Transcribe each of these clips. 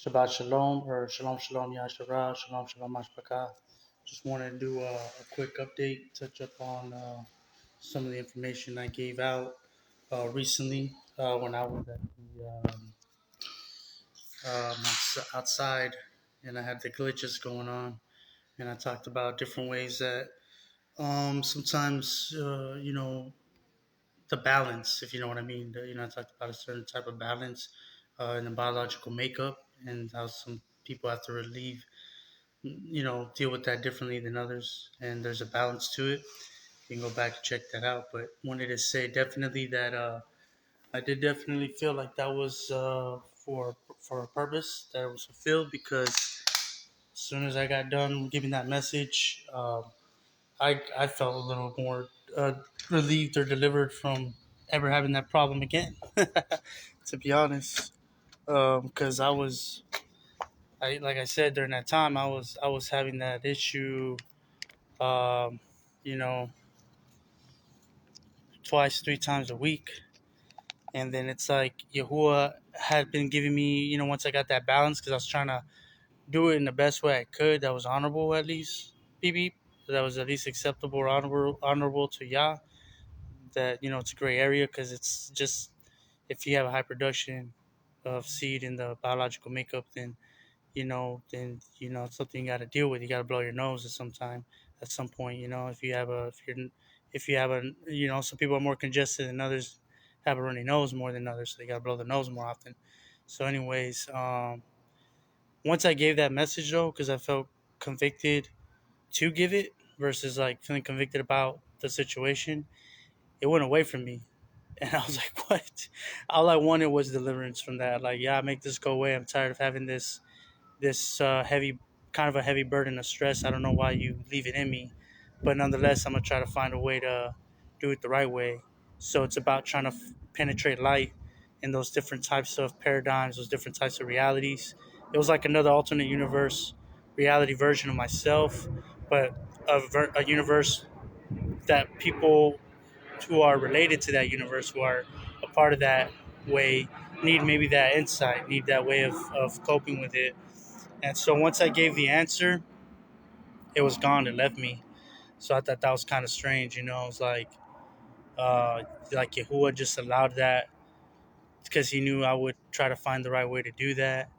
Shabbat Shalom, or Shalom Shalom Yasharah, Shalom Shalom Mashpaka. Just wanted to do a quick update, touch up on some of the information I gave out recently when I was at the outside and I had the glitches going on. And I talked about different ways that sometimes, the balance, if you know what I mean. I talked about a certain type of balance in the biological makeup and how some people have to relieve, deal with that differently than others. And there's a balance to it. You can go back and check that out. But wanted to say definitely that I did definitely feel like that was for a purpose that was fulfilled because as soon as I got done giving that message, I felt a little more relieved or delivered from ever having that problem again. To be honest, because I like I said during that time, I was having that issue, um, you know, twice, 3 times a week, and then it's like Yahuwah had been giving me, once I got that balance, because I was trying to do it in the best way I could, that was honorable at least, beep beep, that was at least acceptable or honorable to Yah. That it's a gray area because it's just if you have a high production of seed in the biological makeup, then it's something you got to deal with. You got to blow your nose at some point. If you have a some people are more congested than others, have a runny nose more than others, so they got to blow their nose more often. So, anyways, once I gave that message though, because I felt convicted to give it versus like feeling convicted about the situation, it went away from me. And I was like, what? All I wanted was deliverance from that. Like, yeah, make this go away. I'm tired of having this heavy, kind of a heavy burden of stress. I don't know why you leave it in me, but nonetheless, I'm gonna try to find a way to do it the right way. So it's about trying to penetrate light in those different types of paradigms, those different types of realities. It was like another alternate universe reality version of myself, but a universe that people who are related to that universe, who are a part of that way, need maybe that insight, need that way of coping with it. And so once I gave the answer, it was gone. It left me. So I thought that was kind of strange. It was uh, like Yahuwah just allowed that because he knew I would try to find the right way to do that,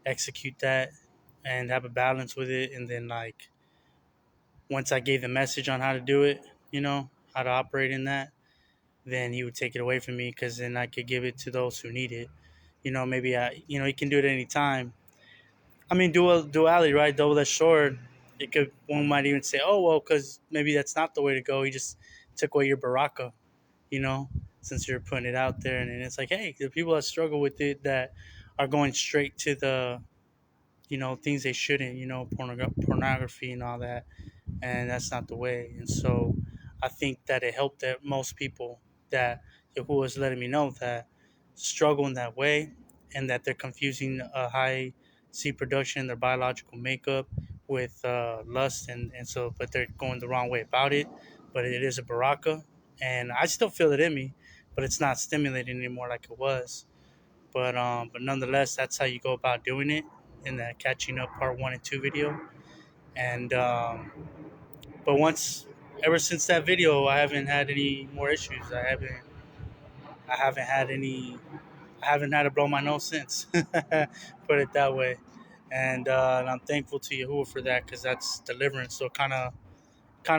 execute that, and have a balance with it. And then like once I gave the message on how to do it, how to operate in that, then he would take it away from me because then I could give it to those who need it. Maybe he can do it any time. I mean, duality, right? Double-edged sword. One might even say, oh well, because maybe that's not the way to go. He just took away your baraka, you know, since you're putting it out there, and it's like, hey, the people that struggle with it that are going straight to the, things they shouldn't, pornography and all that, and that's not the way. And so I think that it helped that most people that Yahuwah was letting me know that struggle in that way, and that they're confusing a high seed production in their biological makeup with lust, and so but they're going the wrong way about it. But it is a baraka, and I still feel it in me, but it's not stimulating anymore like it was. But nonetheless, that's how you go about doing it in that catching up part 1 and 2 video. And but ever since that video, I haven't had any more issues. I haven't had any. I haven't had to blow my nose since. Put it that way. And I'm thankful to Yahuwah for that because that's deliverance. So kind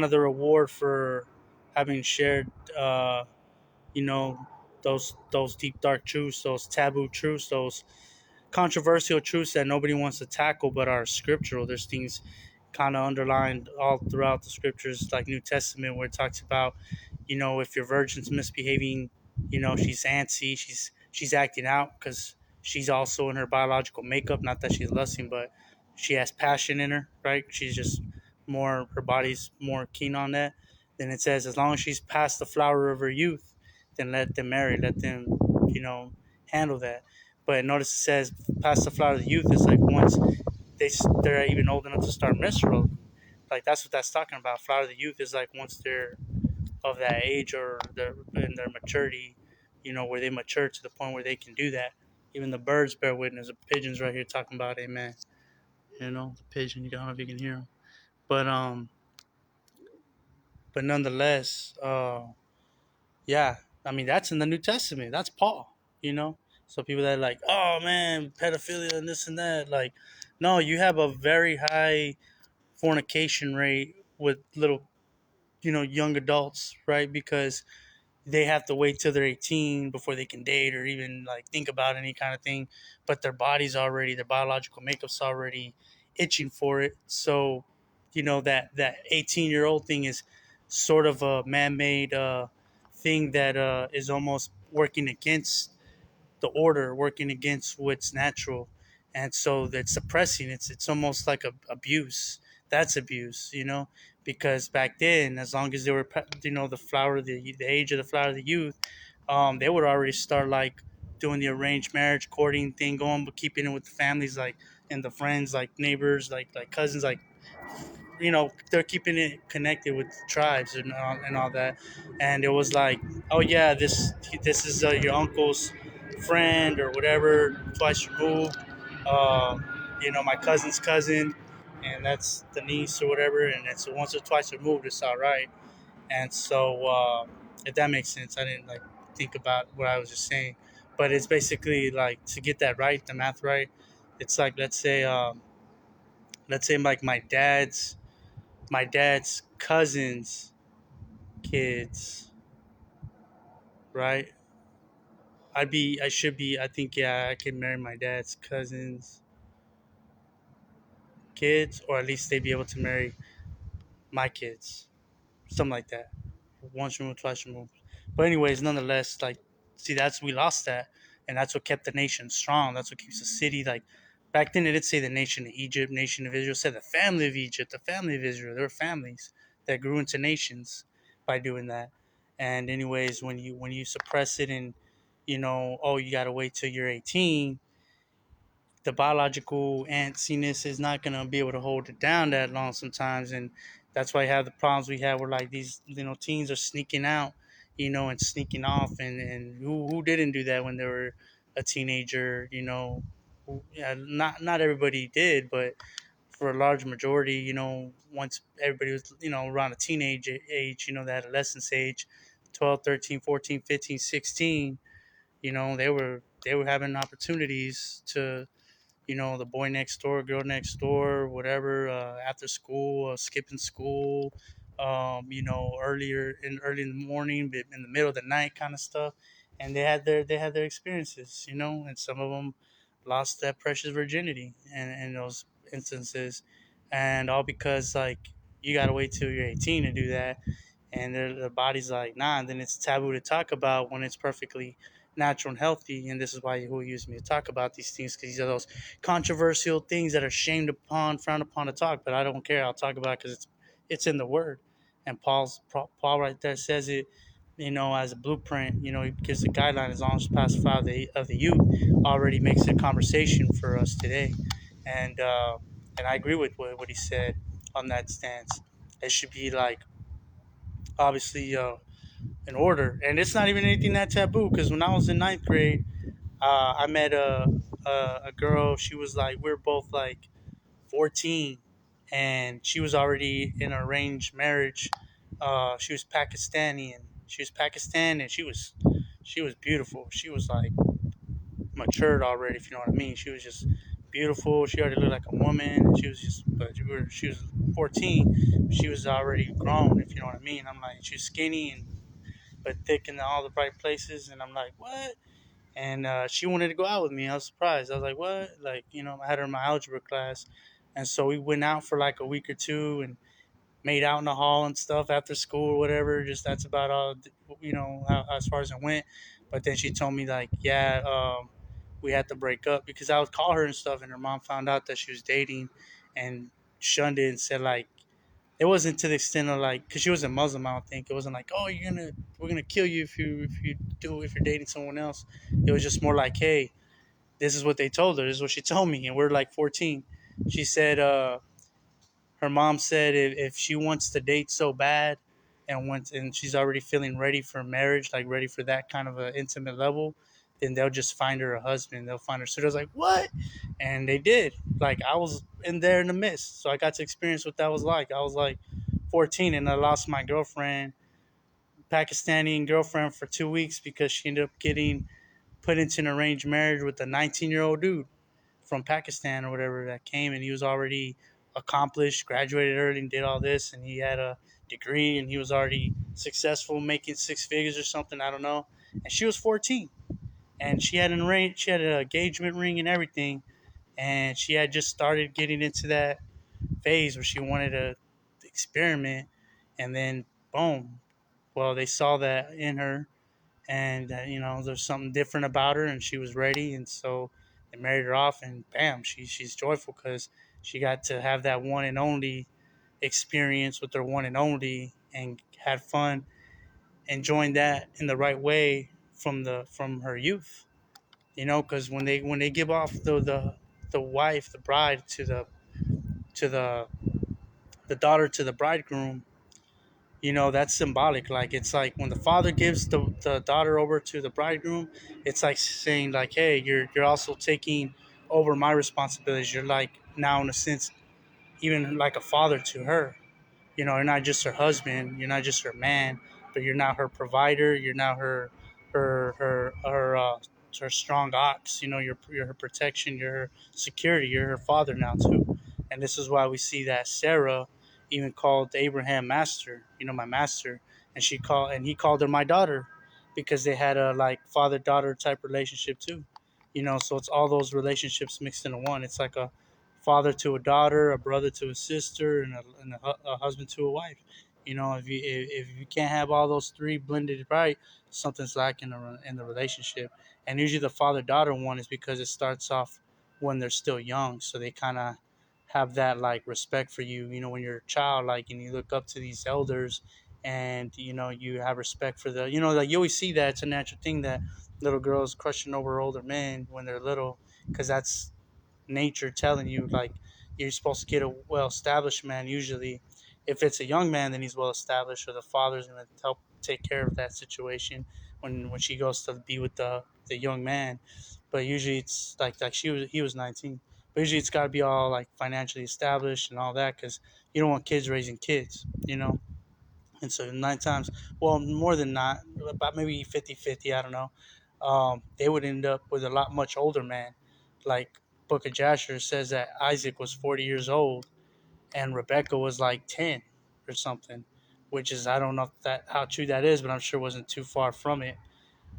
of the reward for having shared, you know, those deep dark truths, those taboo truths, those controversial truths that nobody wants to tackle but are scriptural. There's things kind of underlined all throughout the scriptures, like New Testament, where it talks about, if your virgin's misbehaving, she's antsy, she's acting out because she's also in her biological makeup. Not that she's lusting, but she has passion in her, right? She's just her body's more keen on that. Then it says, as long as she's past the flower of her youth, then let them marry, let them, handle that. But notice it says past the flower of the youth is like once they're even old enough to start menstrual. Like that's what that's talking about. Flower of the youth is like once they're of that age or they're in their maturity, where they mature to the point where they can do that. Even the birds bear witness. The pigeons right here talking about amen. You know, the pigeon. You don't know if you can hear them, but nonetheless, yeah. I mean, that's in the New Testament. That's Paul. You know, so people that are like, oh man, pedophilia and this and that. Like, no, you have a very high fornication rate with little, young adults, right? Because they have to wait till they're 18 before they can date or even like think about any kind of thing, but their biological makeup's already itching for it. So that 18-year-old thing is sort of a man-made thing that is almost working against the order, working against what's natural, and so that's suppressing. It's almost like abuse. That's abuse, because back then, as long as they were, the flower of the age of the flower of the youth, they would already start like doing the arranged marriage, courting thing going, but keeping it with the families, like, and the friends, like neighbors, like cousins, like, they're keeping it connected with the tribes and all that. And it was like, oh yeah, this is your uncle's friend or whatever, twice removed. My cousin's cousin, and that's the niece or whatever, and it's once or twice removed, it's all right. And so, if that makes sense, I didn't like think about what I was just saying, but it's basically like to get that right, the math right. It's like, let's say like my dad's cousins' kids, right? I think, yeah, I can marry my dad's cousins' kids, or at least they'd be able to marry my kids, something like that. Once removed, twice removed. But anyways, nonetheless, like, see, we lost that, and that's what kept the nation strong. That's what keeps the city like. Back then, it did say the nation of Egypt, nation of Israel. It said the family of Egypt, the family of Israel. There were families that grew into nations by doing that. And anyways, when you suppress it and oh, you gotta wait till you're 18, the biological antsiness is not going to be able to hold it down that long sometimes. And that's why you have the problems we have where like these teens are sneaking out, and sneaking off. And who didn't do that when they were a teenager? Yeah, not everybody did, but for a large majority, once everybody was around a teenage age, the adolescence age, 12, 13, 14, 15, 16, they were having opportunities to, the boy next door, girl next door, whatever, after school, skipping school, early in the morning, but in the middle of the night, kind of stuff. And they had their experiences, and some of them lost that precious virginity in those instances, and all because like you gotta wait till you're 18 to do that, and their body's like, nah. And then it's taboo to talk about when it's perfectly natural and healthy. And this is why who used me to talk about these things, because these are those controversial things that are shamed upon, frowned upon to talk. But I don't care. I'll talk about it because it's in the Word, and Paul right there says it. As a blueprint, he gives a guideline as long as past five of the youth already makes a conversation for us today, and I agree with what he said on that stance. It should be like obviously in order, and it's not even anything that taboo. Because when I was in ninth grade, I met a girl. She was like, we are both like 14, and she was already in an arranged marriage. She was Pakistani, and she was beautiful. She was like matured already, if you know what I mean. She was just beautiful. She already looked like a woman. And she was 14. She was already grown, if you know what I mean. I'm like, she's skinny and but thick in all the right places, and I'm like, what? And she wanted to go out with me. I was surprised. I was like, what? Like, I had her in my algebra class, and so we went out for like a week or two and made out in the hall and stuff after school or whatever. Just that's about all, as far as it went. But then she told me like, yeah, we had to break up because I would call her and stuff, and her mom found out that she was dating, and shunned it and said like, it wasn't to the extent of like, because she was a Muslim, I don't think. It wasn't like, oh, we're gonna kill you if you're dating someone else. It was just more like, hey, this is what they told her. This is what she told me, and we're like 14. She said, her mom said if she wants to date so bad, and she's already feeling ready for marriage, like ready for that kind of an intimate level, then they'll just find her a husband. They'll find her. So I was like, what? And they did. Like I was in there in the midst, so I got to experience what that was like. I was like 14, and I lost my girlfriend, Pakistani girlfriend, for 2 weeks because she ended up getting put into an arranged marriage with a 19-year-old dude from Pakistan or whatever that came, and he was already accomplished, graduated early, and did all this, and he had a degree, and he was already successful, making six figures or something. I don't know. And she was 14, and she had an engagement ring and everything, and she had just started getting into that phase where she wanted to experiment, and then boom. Well, they saw that in her, and there's something different about her, and she was ready, and so they married her off, and bam, she's joyful because she got to have that one and only experience with her one and only, and had fun enjoying that in the right way from her youth. Because when they give off the wife, the bride to the daughter to the bridegroom, that's symbolic. Like it's like when the father gives the daughter over to the bridegroom, it's like saying like, hey, you're also taking over my responsibilities. You're like now in a sense even like a father to her. You're not just her husband, you're not just her man, but you're now her provider. You're now her strong ox. You're her protection. You're her security. You're her father now too. And this is why we see that Sarah even called Abraham master. My master, and he called her my daughter, because they had a like father daughter type relationship too. So it's all those relationships mixed into one. It's like a father to a daughter, a brother to a sister, and a husband to a wife. If you can't have all those three blended right, something's lacking in the relationship. And usually the father daughter one is because it starts off when they're still young, so they kind of have that like respect for you. When you're a child, like, and you look up to these elders, and you have respect for like you always see that it's a natural thing that little girls crushing over older men when they're little, because that's nature telling you like you're supposed to get a well established man. Usually, if it's a young man, then he's well established, or the father's going to help take care of that situation when she goes to be with the young man. But usually it's like he was 19. But usually it's got to be all like financially established and all that, because you don't want kids raising kids. And so 9 times, well, more than not, about maybe 50-50, I don't know. They would end up with a lot much older man. Like Book of Jasher says that Isaac was 40 years old and Rebecca was like 10 or something, which is, I don't know how true that is, but I'm sure it wasn't too far from it.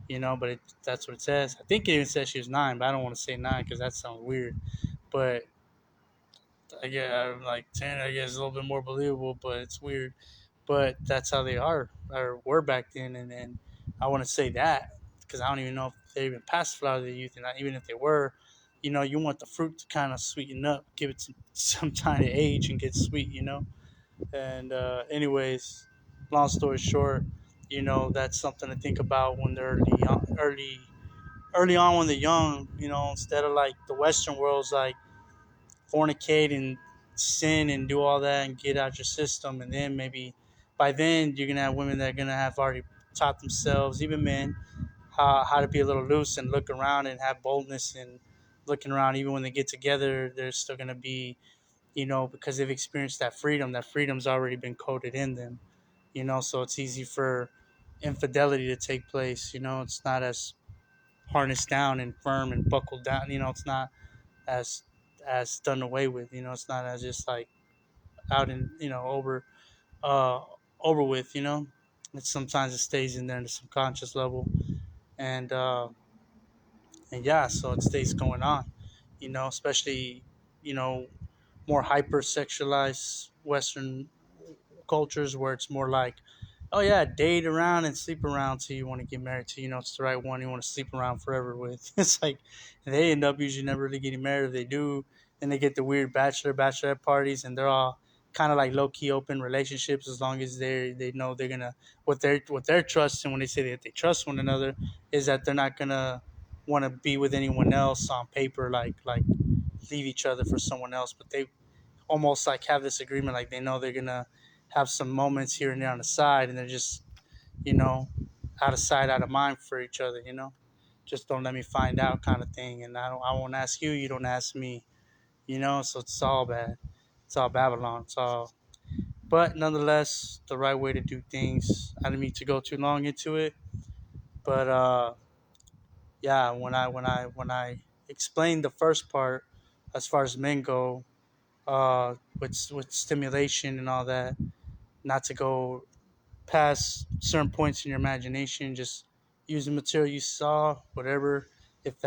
But that's what it says. I think it even says she was 9, but I don't want to say 9 because that sounds weird. But I guess like 10, I guess, is a little bit more believable, but it's weird. But that's how they are or were back then, and I want to say that because I don't even know if they even passed the flower of the youth, and even if they were, you want the fruit to kind of sweeten up, give it some time to age and get sweet. And anyways, long story short, that's something to think about when they're early on when they're young. Instead of like the Western world's like fornicate and sin and do all that and get out your system, and then maybe by then you're gonna have women that are gonna have already taught themselves, even men, how to be a little loose and look around and have boldness, and looking around even when they get together they're still gonna be, because they've experienced that freedom's already been coded in them. So it's easy for infidelity to take place. It's not as harnessed down and firm and buckled down. It's not as done away with. It's not as just like out and uh over with. Sometimes it stays in there in the subconscious level, and yeah, so it stays going on. Especially you know more hypersexualized Western cultures where it's more like, oh yeah, date around and sleep around till you want to get married to. It's the right one you want to sleep around forever with. It's like they end up usually never really getting married. If they do, then they get the weird bachelorette parties, and they're all kind of like low key open relationships, as long as they know they're gonna what they're trusting when they say that they trust one another is that they're not gonna want to be with anyone else on paper, like leave each other for someone else, but they almost like have this agreement, like they know they're gonna have some moments here and there on the side, and they're just you know out of sight, out of mind for each other. just don't let me find out kind of thing. And I won't ask you, you don't ask me, you know. So it's all bad. It's all Babylon. It's all. But nonetheless, the right way to do things. I didn't mean to go too long into it, but yeah, when I explained the first part, as far as men go, with stimulation and all that, not to go past certain points in your imagination. Just use the material you saw, whatever. If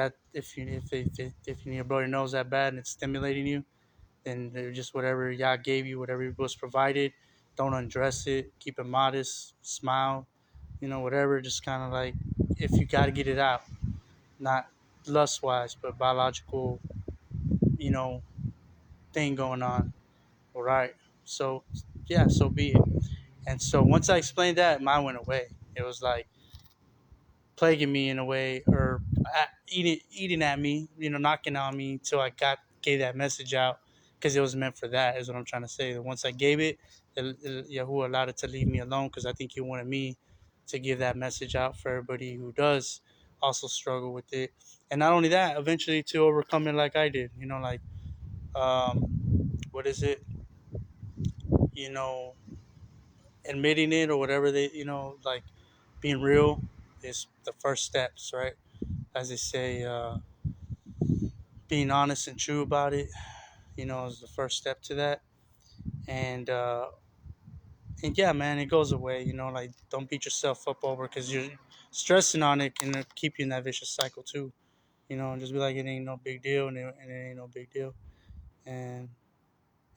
your brother knows that bad and it's stimulating you, then just whatever Yah gave you, whatever was provided. Don't undress it. Keep it modest. Smile. Whatever. Just kind of like, if you got to get it out, not lust wise, but biological, you know, thing going on. All right. So yeah, so be it. And so once I explained that, mine went away. It was like plaguing me in a way, or eating at me, knocking on me until I gave that message out, because it was meant for that. Is what I'm trying to say. That once I gave it, Yahoo allowed it to leave me alone, because I think he wanted me to give that message out for everybody who does also struggle with it, and not only that, eventually to overcome it like I did. Like, what is it? You know, admitting it, or whatever, they, like, being real is the first steps, right? As they say, being honest and true about it, is the first step to that. And yeah, man, it goes away. Like, don't beat yourself up over, because you're stressing on it, and keep you in that vicious cycle too. And just be like, it ain't no big deal, and it ain't no big deal, and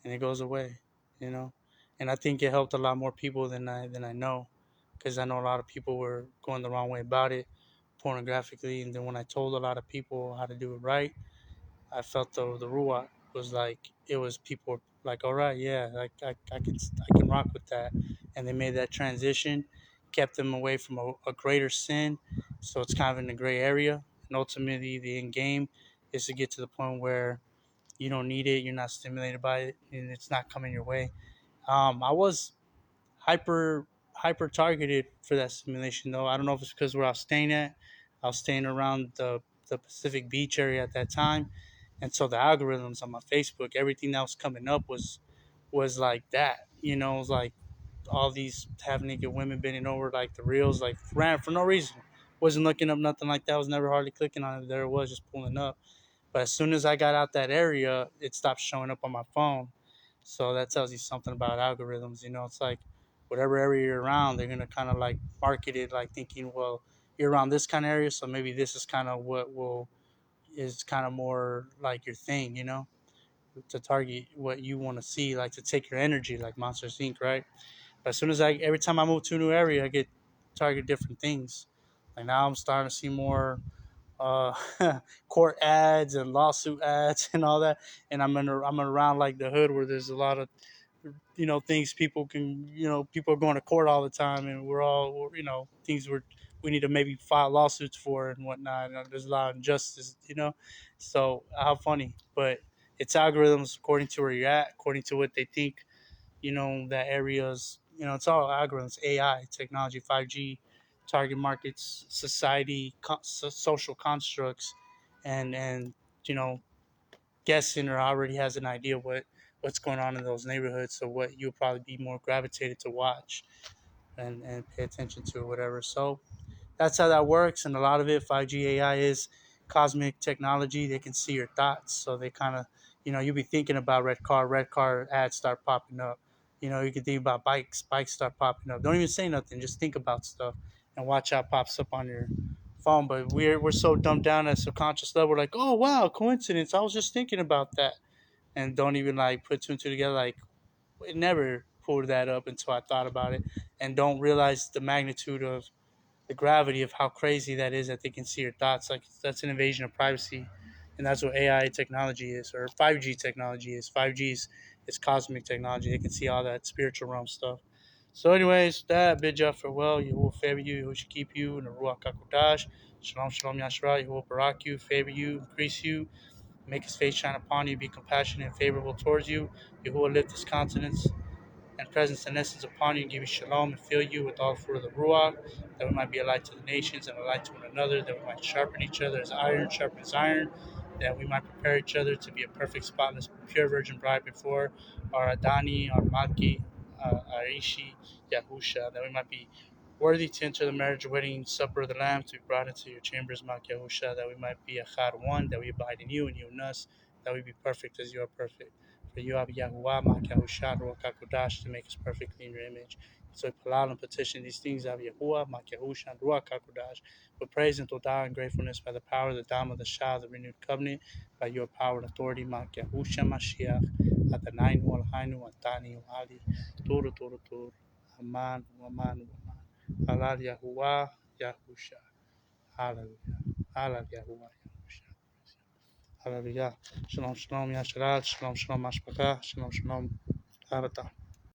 and it goes away. You know, and I think it helped a lot more people than I know, because I know a lot of people were going the wrong way about it, pornographically, and then when I told a lot of people how to do it right, I felt the ruach was like, it was, people were like, all right, yeah, like, I can rock with that, and they made that transition, kept them away from a greater sin, so it's kind of in the gray area, and ultimately the end game is to get to the point where you don't need it, you're not stimulated by it, and it's not coming your way. I was hyper hyper targeted for that simulation though. I don't know if it's because where I was staying at. I was staying around the Pacific Beach area at that time, and so the algorithms on my Facebook, everything that was coming up was like that. It was like all these half naked women bending over, like the reels, like ran for no reason. Wasn't looking up nothing like that. I was never hardly clicking on it. There it was, just pulling up. But as soon as I got out that area, it stopped showing up on my phone. So that tells you something about algorithms. It's like whatever area you're around, they're gonna kind of like market it, like thinking, well, you're around this kind of area, so maybe this is kind of what will is kind of more like your thing, to target what you want to see, like to take your energy, like Monsters Inc. Right? But as soon as every time I move to a new area, I get target different things. Like now, I'm starting to see more uh, court ads and lawsuit ads and all that. And I'm around like the hood where there's a lot of things people can, people are going to court all the time, and we're all, things we need to maybe file lawsuits for and whatnot. And there's a lot of injustice. So how funny, but it's algorithms according to where you're at, according to what they think, that areas, it's all algorithms, AI, technology, 5G, target markets, society, social constructs, and you know, guessing or already has an idea what's going on in those neighborhoods. So what you'll probably be more gravitated to watch and pay attention to or whatever. So that's how that works. And a lot of it, 5G AI is cosmic technology. They can see your thoughts. So they kind of, you'll be thinking about red car ads start popping up. You can think about bikes start popping up. Don't even say nothing. Just think about stuff and watch how it pops up on your phone. But we're so dumbed down at subconscious level. We're like, oh, wow, coincidence. I was just thinking about that. And don't even like put two and two together. Like, it never pulled that up until I thought about it, and don't realize the magnitude of the gravity of how crazy that is, that they can see your thoughts. Like, that's an invasion of privacy, and that's what AI technology is, or 5G technology is. 5G is cosmic technology. They can see all that spiritual realm stuff. So, anyways, that bid you farewell. You will favor you. You should keep you in the Ruach Hakodesh. Shalom, shalom, Yashra. You will barak you, favor you, increase you, make his face shine upon you, be compassionate and favorable towards you. You will lift his countenance and presence and essence upon you, and give you shalom, and fill you with all the fruit of the Ruach, that we might be a light to the nations and a light to one another, that we might sharpen each other as iron sharpens iron, that we might prepare each other to be a perfect, spotless, pure virgin bride before our Adani, our Malki, our Ishi, Yahusha, that we might be worthy to enter the marriage wedding supper of the Lamb, to be brought into your chambers, Malki Yahusha, that we might be a Chad one, that we abide in you and you in us, that we be perfect as you are perfect. For you have Yahuwah, Malki Yahusha, Ruach HaKodesh, to make us perfectly in your image. So we pull out and petition these things of Yahuwah, Malki Yahusha, and Ruach HaKodesh, with praise and todah and gratefulness by the power of the Dam of the Shah, the renewed covenant, by your power and authority, Malki Yahusha Mashiach, Adonai, Eloheinu, Atani, Ali, Tur, Tur, Tur, Aman, Aman, Aman. Halal Yahuwah, Yahusha. Hallelujah. Halal Yahuwah, Yahusha. Hallelujah. Shalom, shalom, Yasharal. Shalom, shalom, Mashpaka. Shalom, shalom, Arata.